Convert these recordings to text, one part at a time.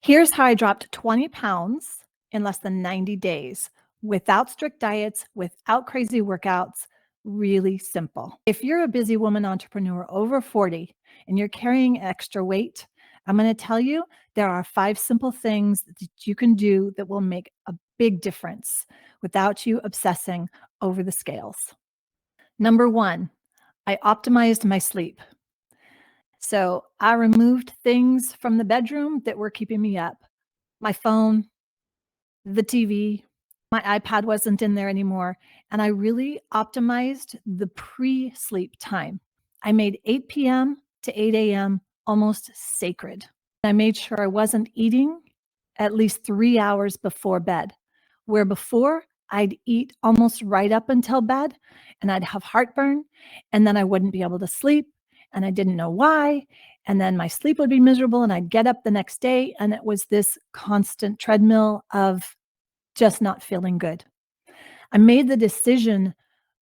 Here's how I dropped 20 pounds in less than 90 days without strict diets, without crazy workouts. Really simple. If you're a busy woman entrepreneur over 40 and you're carrying extra weight, I'm going to tell you there are 5 simple things that you can do that will make a big difference without you obsessing over the scales. Number 1, I optimized my sleep. So I removed things from the bedroom that were keeping me up. My phone, the TV, my iPad wasn't in there anymore, and I really optimized the pre-sleep time. I made 8 p.m. to 8 a.m. almost sacred. I made sure I wasn't eating at least 3 hours before bed, where before I'd eat almost right up until bed and I'd have heartburn and then I wouldn't be able to sleep and I didn't know why. And then my sleep would be miserable and I'd get up the next day and it was this constant treadmill of just not feeling good. I made the decision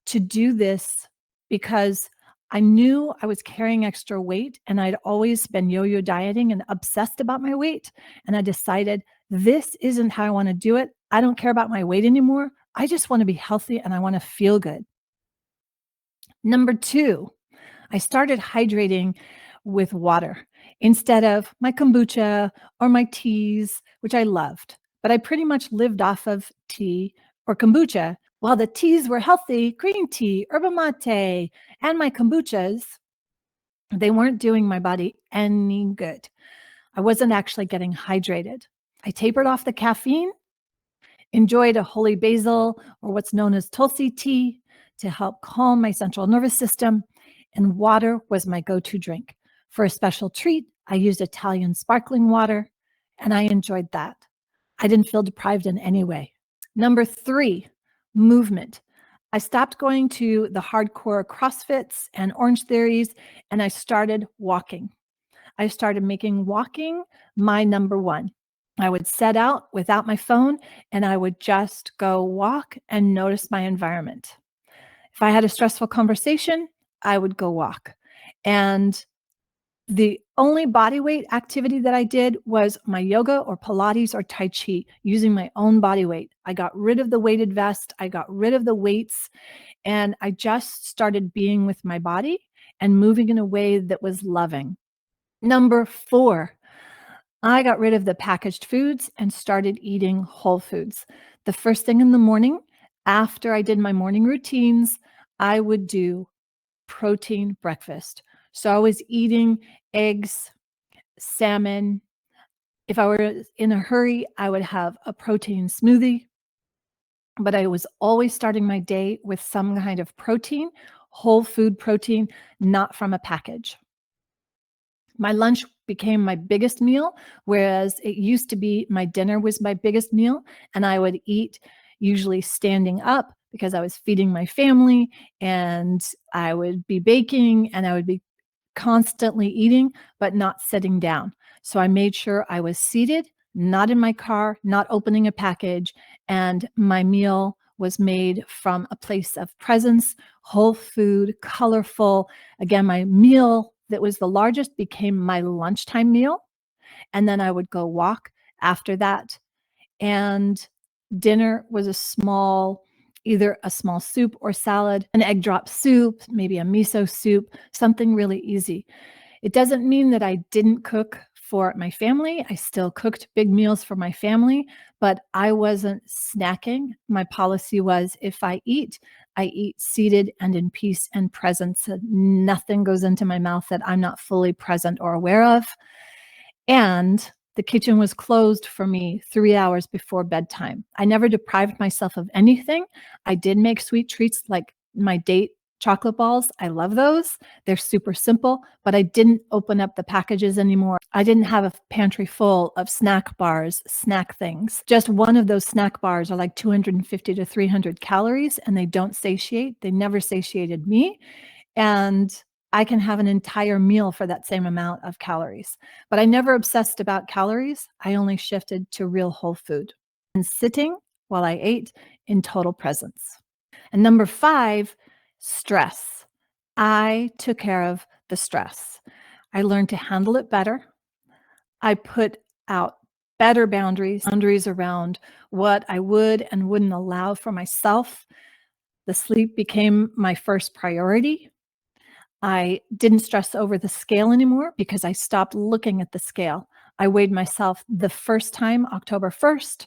to do this because I knew I was carrying extra weight and I'd always been yo-yo dieting and obsessed about my weight. And I decided this isn't how I want to do it. I don't care about my weight anymore. I just want to be healthy and I want to feel good. Number 2, I started hydrating with water instead of my kombucha or my teas, which I loved. But I pretty much lived off of tea or kombucha. While the teas were healthy, green tea, yerba mate, and my kombuchas, they weren't doing my body any good. I wasn't actually getting hydrated. I tapered off the caffeine, enjoyed a holy basil or what's known as tulsi tea to help calm my central nervous system, and water was my go-to drink. For a special treat, I used Italian sparkling water, and I enjoyed that. I didn't feel deprived in any way. Number 3, movement. I stopped going to the hardcore CrossFits and Orange Theories, and I started walking. I started making walking my number 1. I would set out without my phone, and I would just go walk and notice my environment. If I had a stressful conversation, I would go walk. And the only body weight activity that I did was my yoga or Pilates or Tai Chi using my own body weight. I got rid of the weighted vest. I got rid of the weights, and I just started being with my body and moving in a way that was loving. Number 4, I got rid of the packaged foods and started eating whole foods. The first thing in the morning, after I did my morning routines, I would do protein breakfast. So I was eating eggs, salmon. If I were in a hurry, I would have a protein smoothie. But I was always starting my day with some kind of protein, whole food protein, not from a package. My lunch became my biggest meal, whereas it used to be my dinner was my biggest meal, and I would eat usually standing up because I was feeding my family, and I would be baking, and I would be constantly eating, but not sitting down. So I made sure I was seated, not in my car, not opening a package, and my meal was made from a place of presence, whole food, colorful. Again, my meal that was the largest became my lunchtime meal. And then I would go walk after that. And dinner was either a small soup or salad, an egg drop soup, maybe a miso soup, something really easy. It doesn't mean that I didn't cook for my family. I still cooked big meals for my family, but I wasn't snacking. My policy was if I eat seated and in peace and presence. Nothing goes into my mouth that I'm not fully present or aware of. And the kitchen was closed for me 3 hours before bedtime. I never deprived myself of anything. I did make sweet treats like my date chocolate balls. I love those. They're super simple, but I didn't open up the packages anymore. I didn't have a pantry full of snack bars, snack things. Just one of those snack bars are like 250 to 300 calories, and they don't satiate. They never satiated me. And I can have an entire meal for that same amount of calories. But I never obsessed about calories. I only shifted to real whole food and sitting while I ate in total presence. And number 5, stress. I took care of the stress. I learned to handle it better. I put out better boundaries around what I would and wouldn't allow for myself. The sleep became my first priority. I didn't stress over the scale anymore because I stopped looking at the scale. I weighed myself the first time October 1st,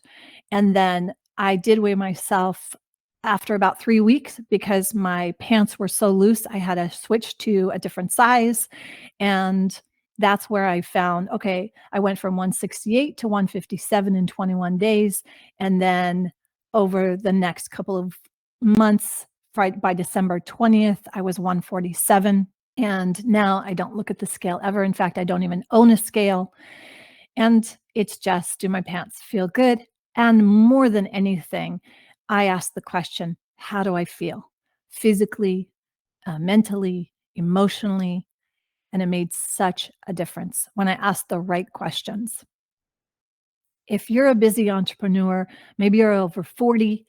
and then I did weigh myself after about 3 weeks because my pants were so loose, I had to switch to a different size, and that's where I found, okay, I went from 168 to 157 in 21 days, and then over the next couple of months, by December 20th, I was 147, and now I don't look at the scale ever. In fact, I don't even own a scale, and it's just, do my pants feel good? And more than anything, I ask the question, how do I feel? Physically, mentally, emotionally, and it made such a difference when I asked the right questions. If you're a busy entrepreneur, maybe you're over 40,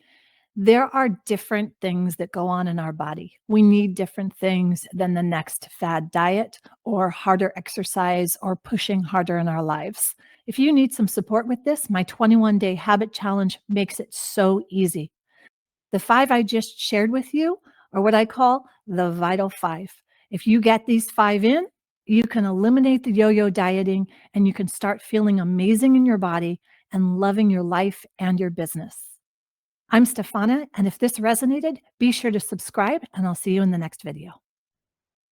there are different things that go on in our body. We need different things than the next fad diet or harder exercise or pushing harder in our lives. If you need some support with this, my 21-day habit challenge makes it so easy. The 5 I just shared with you are what I call the vital 5. If you get these 5 in, you can eliminate the yo-yo dieting and you can start feeling amazing in your body and loving your life and your business. I'm Stefana, and if this resonated, be sure to subscribe, and I'll see you in the next video.